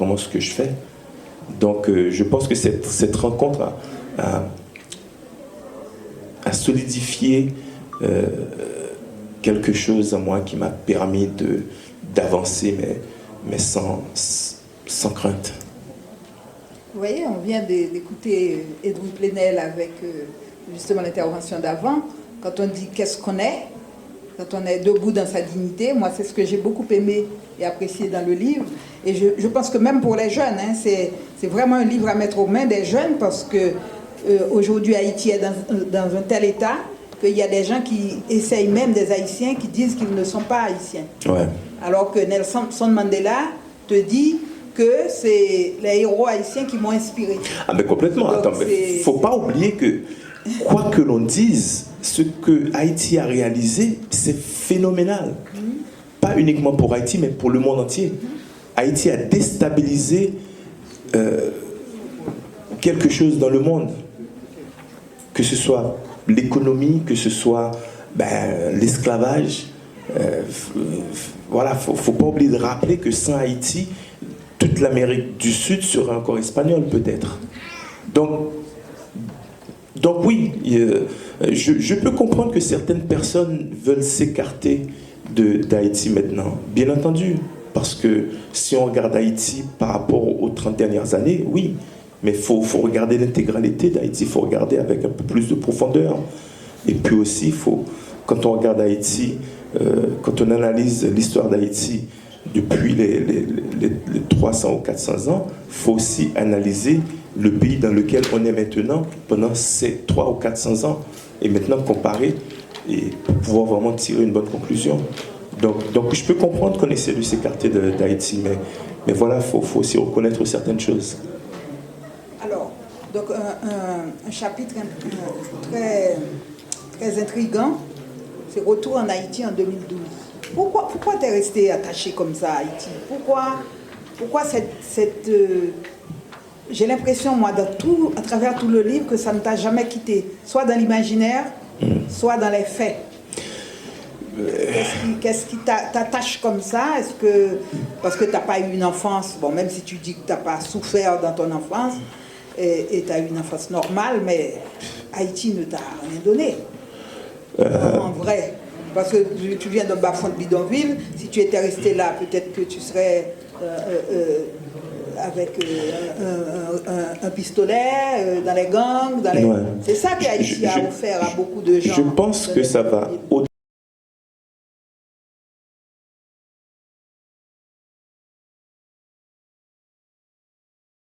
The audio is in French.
vraiment ce que je fais. Donc je pense que cette rencontre a solidifié quelque chose en moi qui m'a permis d'avancer, mais sans crainte. Vous voyez, on vient d'écouter Edwin Plenel avec justement l'intervention d'avant. Quand on dit qu'est-ce qu'on est, quand on est debout dans sa dignité, moi c'est ce que j'ai beaucoup aimé et apprécié dans le livre. Et je pense que même pour les jeunes, hein, c'est vraiment un livre à mettre aux mains des jeunes parce que aujourd'hui Haïti est dans un tel état qu'il y a des gens qui essayent, même des Haïtiens, qui disent qu'ils ne sont pas Haïtiens. Ouais. Alors que Nelson Mandela te dit que c'est les héros haïtiens qui m'ont inspiré. Ah mais complètement. Donc, attends, mais faut pas oublier que quoi que l'on dise, ce que Haïti a réalisé, c'est phénoménal. Pas uniquement pour Haïti, mais pour le monde entier. Haïti a déstabilisé quelque chose dans le monde. Que ce soit l'économie, que ce soit l'esclavage. Voilà, faut pas oublier de rappeler que sans Haïti, toute l'Amérique du Sud serait encore espagnole peut-être. Donc oui, je peux comprendre que certaines personnes veulent s'écarter d'Haïti maintenant, bien entendu, parce que si on regarde Haïti par rapport aux 30 dernières années, oui, mais il faut regarder l'intégralité d'Haïti, il faut regarder avec un peu plus de profondeur. Et puis aussi, quand on regarde Haïti, quand on analyse l'histoire d'Haïti depuis les 300 ou 400 ans, il faut aussi analyser le pays dans lequel on est maintenant pendant ces 300 ou 400 ans et maintenant comparer et pour pouvoir vraiment tirer une bonne conclusion. Donc je peux comprendre qu'on essaie de s'écarter d'Haïti, mais voilà, il faut aussi reconnaître certaines choses. Alors, donc un chapitre très, très intriguant, c'est Retour en Haïti en 2012. Pourquoi tu es resté attaché comme ça à Haïti? Pourquoi cette j'ai l'impression, moi, à travers tout le livre, que ça ne t'a jamais quitté, soit dans l'imaginaire, soit dans les faits. Qu'est-ce qui t'attache comme ça? Parce que tu n'as pas eu une enfance, bon, même si tu dis que tu n'as pas souffert dans ton enfance, et tu as eu une enfance normale, mais Haïti ne t'a rien donné. En vrai. Parce que tu viens d'un bas-fond de bidonville, si tu étais resté là, peut-être que tu serais avec un pistolet dans les gangs. Ouais. C'est ça qu'Haïti a offert à beaucoup de gens. Je pense que ça va au